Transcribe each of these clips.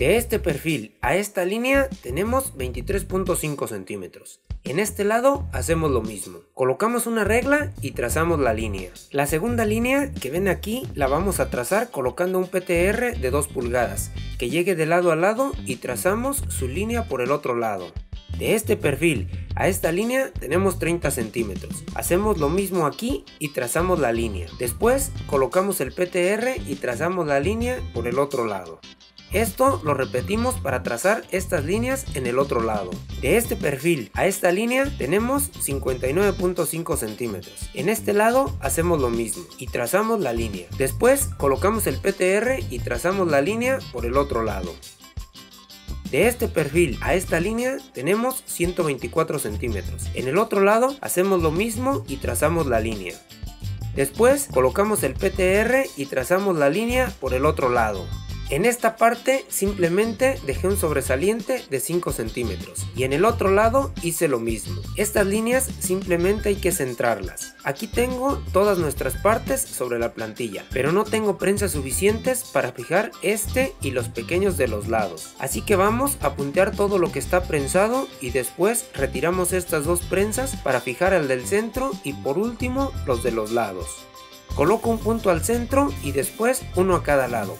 De este perfil a esta línea tenemos 23.5 centímetros. En este lado hacemos lo mismo. Colocamos una regla y trazamos la línea. La segunda línea que ven aquí la vamos a trazar colocando un PTR de 2 pulgadas que llegue de lado a lado y trazamos su línea por el otro lado. De este perfil a esta línea tenemos 30 centímetros. Hacemos lo mismo aquí y trazamos la línea. Después colocamos el PTR y trazamos la línea por el otro lado. Esto lo repetimos para trazar estas líneas en el otro lado. De este perfil a esta línea tenemos 59.5 centímetros. En este lado hacemos lo mismo y trazamos la línea. Después colocamos el PTR y trazamos la línea por el otro lado. De este perfil a esta línea tenemos 124 centímetros. En el otro lado hacemos lo mismo y trazamos la línea. Después colocamos el PTR y trazamos la línea por el otro lado. En esta parte simplemente dejé un sobresaliente de 5 centímetros y en el otro lado hice lo mismo. Estas líneas simplemente hay que centrarlas. Aquí tengo todas nuestras partes sobre la plantilla, pero no tengo prensas suficientes para fijar este y los pequeños de los lados. Así que vamos a puntear todo lo que está prensado y después retiramos estas dos prensas para fijar el del centro y por último los de los lados. Coloco un punto al centro y después uno a cada lado.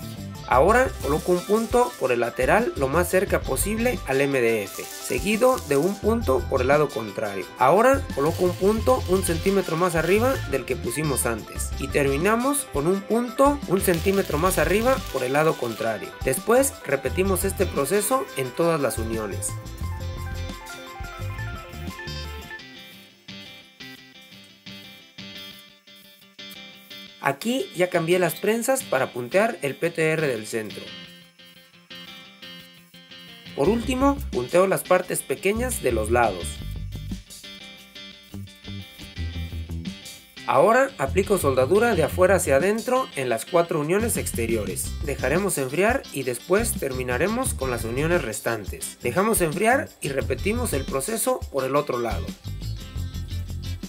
Ahora coloco un punto por el lateral lo más cerca posible al MDF, seguido de un punto por el lado contrario. Ahora coloco un punto 1 centímetro más arriba del que pusimos antes y terminamos con un punto 1 centímetro más arriba por el lado contrario. Después repetimos este proceso en todas las uniones. Aquí ya cambié las prensas para puntear el PTR del centro. Por último, punteo las partes pequeñas de los lados. Ahora aplico soldadura de afuera hacia adentro en las 4 uniones exteriores. Dejaremos enfriar y después terminaremos con las uniones restantes. Dejamos enfriar y repetimos el proceso por el otro lado.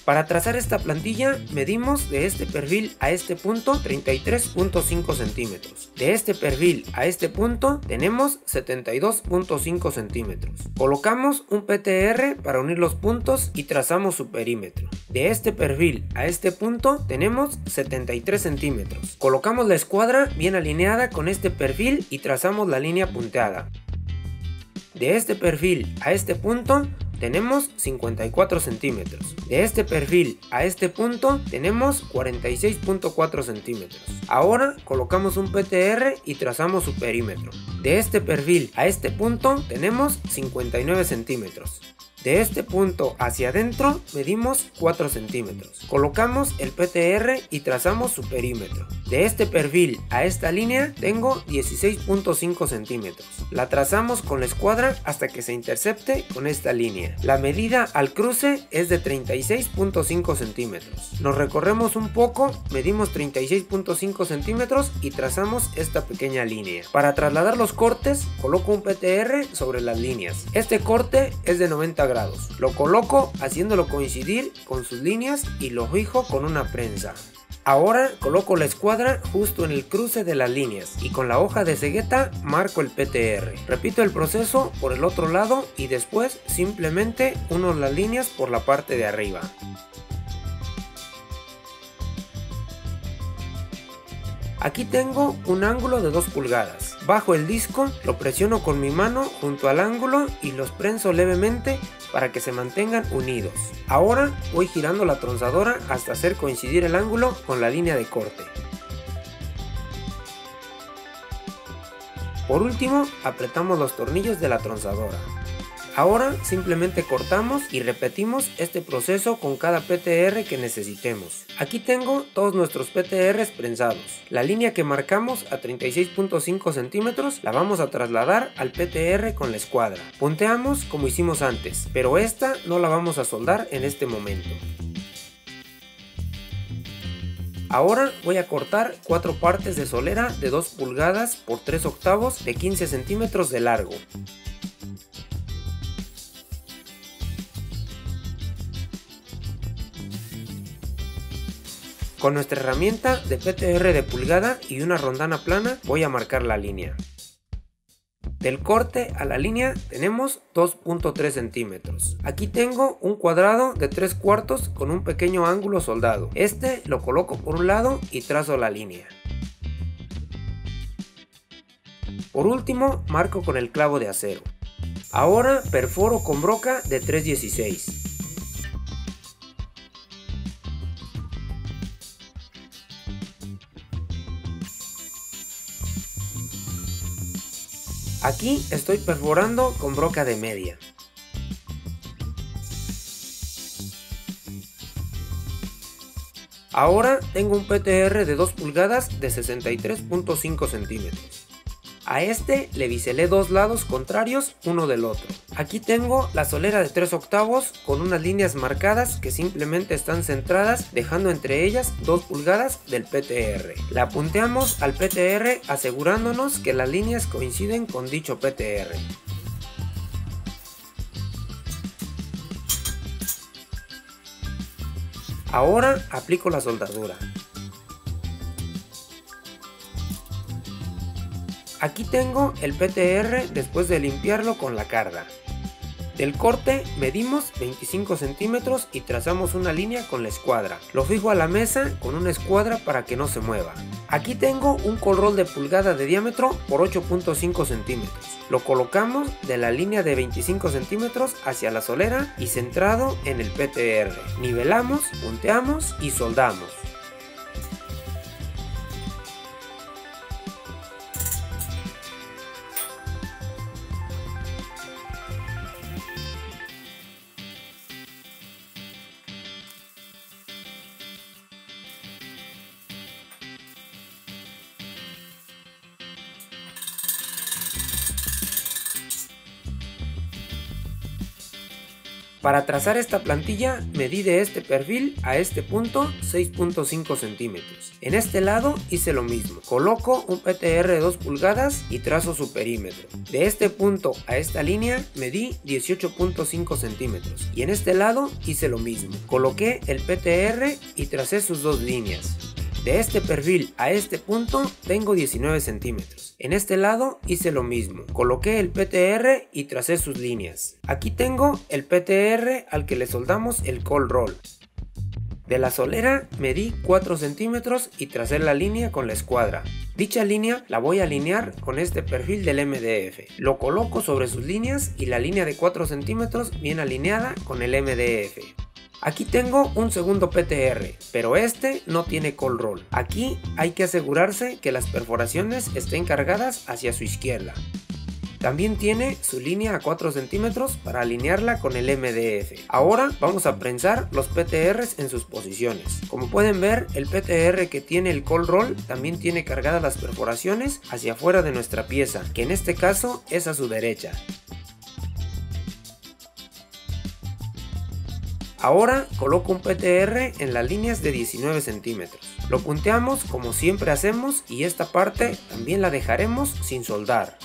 Para trazar esta plantilla medimos de este perfil a este punto 33.5 centímetros. De este perfil a este punto tenemos 72.5 centímetros. Colocamos un PTR para unir los puntos y trazamos su perímetro. De este perfil a este punto tenemos 73 centímetros. Colocamos la escuadra bien alineada con este perfil y trazamos la línea punteada. De este perfil a este punto tenemos 54 centímetros. De este perfil a este punto tenemos 46.4 centímetros. Ahora colocamos un PTR y trazamos su perímetro. De este perfil a este punto tenemos 59 centímetros. De este punto hacia adentro medimos 4 centímetros. Colocamos el PTR y trazamos su perímetro. De este perfil a esta línea tengo 16.5 centímetros. La trazamos con la escuadra hasta que se intercepte con esta línea. La medida al cruce es de 36.5 centímetros. Nos recorremos un poco, medimos 36.5 centímetros y trazamos esta pequeña línea. Para trasladar los cortes, coloco un PTR sobre las líneas. Este corte es de 90 grados. Lo coloco haciéndolo coincidir con sus líneas y lo fijo con una prensa. Ahora coloco la escuadra justo en el cruce de las líneas y con la hoja de cegueta marco el PTR. Repito el proceso por el otro lado y después simplemente uno las líneas por la parte de arriba. Aquí tengo un ángulo de 2 pulgadas. Bajo el disco, lo presiono con mi mano junto al ángulo y los prenso levemente para que se mantengan unidos. Ahora voy girando la tronzadora hasta hacer coincidir el ángulo con la línea de corte. Por último, apretamos los tornillos de la tronzadora. Ahora simplemente cortamos y repetimos este proceso con cada PTR que necesitemos. Aquí tengo todos nuestros PTRs prensados. La línea que marcamos a 36.5 centímetros la vamos a trasladar al PTR con la escuadra. Punteamos como hicimos antes, pero esta no la vamos a soldar en este momento. Ahora voy a cortar 4 partes de solera de 2 pulgadas por 3 octavos de 15 centímetros de largo. Con nuestra herramienta de PTR de pulgada y una rondana plana voy a marcar la línea. Del corte a la línea tenemos 2.3 centímetros. Aquí tengo un cuadrado de 3/4 con un pequeño ángulo soldado. Este lo coloco por un lado y trazo la línea. Por último, marco con el clavo de acero. Ahora perforo con broca de 3/16. Aquí estoy perforando con broca de media. Ahora tengo un PTR de 2 pulgadas de 63.5 centímetros. A este le biselé dos lados contrarios uno del otro. Aquí tengo la solera de 3/8 con unas líneas marcadas que simplemente están centradas, dejando entre ellas 2 pulgadas del PTR. La punteamos al PTR asegurándonos que las líneas coinciden con dicho PTR. Ahora aplico la soldadura. Aquí tengo el PTR después de limpiarlo con la carga. Del corte medimos 25 centímetros y trazamos una línea con la escuadra. Lo fijo a la mesa con una escuadra para que no se mueva. Aquí tengo un colrol de pulgada de diámetro por 8.5 centímetros. Lo colocamos de la línea de 25 centímetros hacia la solera y centrado en el PTR. Nivelamos, punteamos y soldamos. Para trazar esta plantilla medí de este perfil a este punto 6.5 centímetros. En este lado hice lo mismo, coloco un PTR de 2 pulgadas y trazo su perímetro. De este punto a esta línea medí 18.5 centímetros y en este lado hice lo mismo, coloqué el PTR y tracé sus dos líneas. De este perfil a este punto tengo 19 centímetros. En este lado hice lo mismo, coloqué el PTR y tracé sus líneas. Aquí tengo el PTR al que le soldamos el cold roll. De la solera medí 4 centímetros y tracé la línea con la escuadra. Dicha línea la voy a alinear con este perfil del MDF. Lo coloco sobre sus líneas y la línea de 4 centímetros bien alineada con el MDF. Aquí tengo un segundo PTR, pero este no tiene cold roll. Aquí hay que asegurarse que las perforaciones estén cargadas hacia su izquierda. También tiene su línea a 4 centímetros para alinearla con el MDF. Ahora vamos a prensar los PTRs en sus posiciones. Como pueden ver, el PTR que tiene el cold roll también tiene cargadas las perforaciones hacia afuera de nuestra pieza, que en este caso es a su derecha. Ahora coloco un PTR en las líneas de 19 centímetros. Lo punteamos como siempre hacemos y esta parte también la dejaremos sin soldar.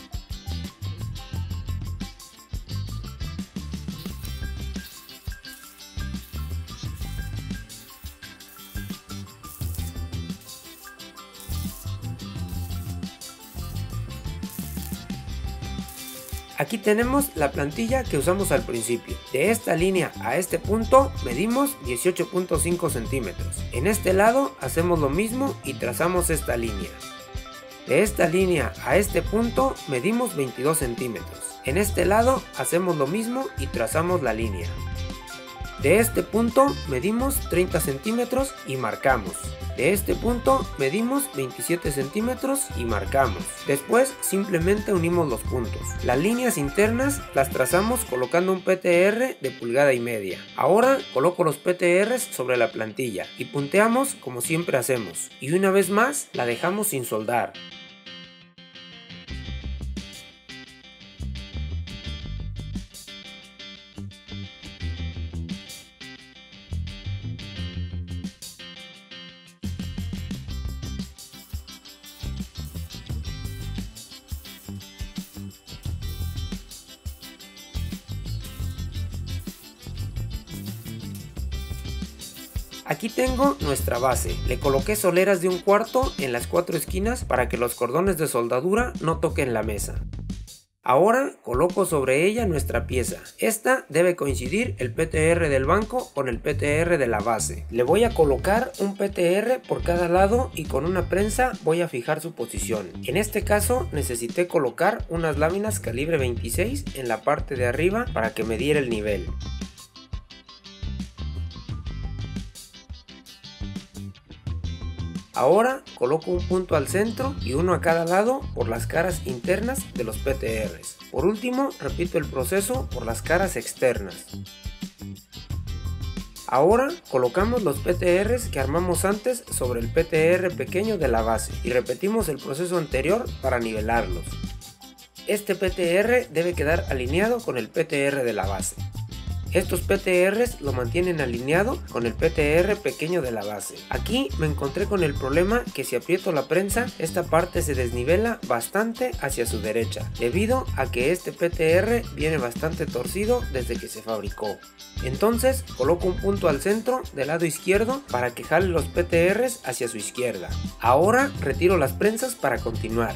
Aquí tenemos la plantilla que usamos al principio. De esta línea a este punto medimos 18.5 centímetros. En este lado hacemos lo mismo y trazamos esta línea. De esta línea a este punto medimos 22 centímetros. En este lado hacemos lo mismo y trazamos la línea. De este punto medimos 30 centímetros y marcamos. De este punto medimos 27 centímetros y marcamos. Después simplemente unimos los puntos. Las líneas internas las trazamos colocando un PTR de pulgada y media. Ahora coloco los PTRs sobre la plantilla y punteamos como siempre hacemos. Y una vez más la dejamos sin soldar. Aquí tengo nuestra base, le coloqué soleras de 1/4 en las 4 esquinas para que los cordones de soldadura no toquen la mesa. Ahora coloco sobre ella nuestra pieza. Esta debe coincidir el PTR del banco con el PTR de la base. Le voy a colocar un PTR por cada lado y con una prensa voy a fijar su posición. En este caso necesité colocar unas láminas calibre 26 en la parte de arriba para que me diera el nivel. Ahora coloco un punto al centro y uno a cada lado por las caras internas de los PTRs. Por último, repito el proceso por las caras externas. Ahora colocamos los PTRs que armamos antes sobre el PTR pequeño de la base y repetimos el proceso anterior para nivelarlos. Este PTR debe quedar alineado con el PTR de la base. Estos PTRs lo mantienen alineado con el PTR pequeño de la base. Aquí me encontré con el problema que si aprieto la prensa, esta parte se desnivela bastante hacia su derecha, debido a que este PTR viene bastante torcido desde que se fabricó. Entonces coloco un punto al centro del lado izquierdo para que jale los PTRs hacia su izquierda. Ahora retiro las prensas para continuar.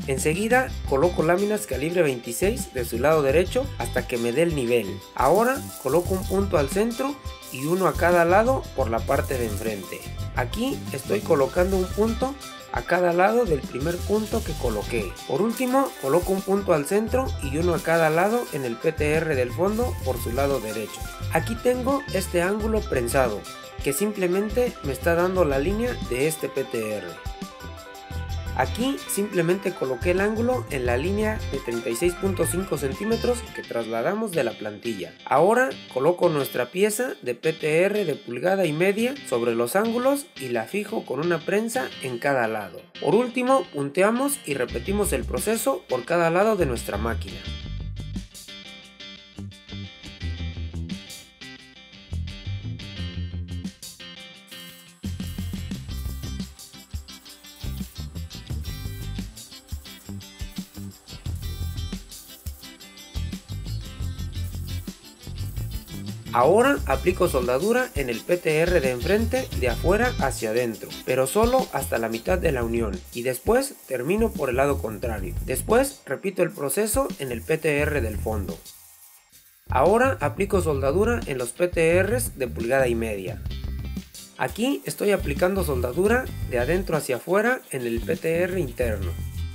Enseguida coloco láminas calibre 26 de su lado derecho hasta que me dé el nivel. Ahora coloco un punto al centro y uno a cada lado por la parte de enfrente. Aquí estoy colocando un punto a cada lado del primer punto que coloqué. Por último coloco un punto al centro y uno a cada lado en el PTR del fondo por su lado derecho. Aquí tengo este ángulo prensado que simplemente me está dando la línea de este PTR. Aquí simplemente coloqué el ángulo en la línea de 36.5 centímetros que trasladamos de la plantilla. Ahora coloco nuestra pieza de PTR de pulgada y media sobre los ángulos y la fijo con una prensa en cada lado. Por último punteamos y repetimos el proceso por cada lado de nuestra máquina. Ahora aplico soldadura en el PTR de enfrente de afuera hacia adentro, pero solo hasta la mitad de la unión, y después termino por el lado contrario. Después repito el proceso en el PTR del fondo. Ahora aplico soldadura en los PTRs de pulgada y media. Aquí estoy aplicando soldadura de adentro hacia afuera en el PTR interno.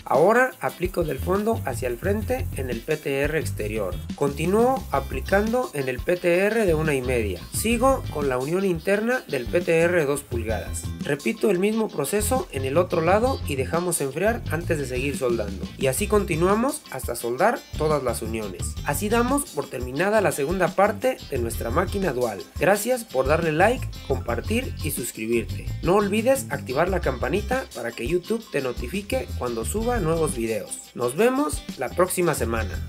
Ahora aplico del fondo hacia el frente en el PTR exterior. Continúo aplicando en el PTR de 1,5. Sigo con la unión interna del PTR de 2 pulgadas. Repito el mismo proceso en el otro lado y dejamos enfriar antes de seguir soldando. Y así continuamos hasta soldar todas las uniones. Así damos por terminada la segunda parte de nuestra máquina dual. Gracias por darle like, compartir y suscribirte. No olvides activar la campanita para que YouTube te notifique cuando suba nuevos videos. Nos vemos la próxima semana.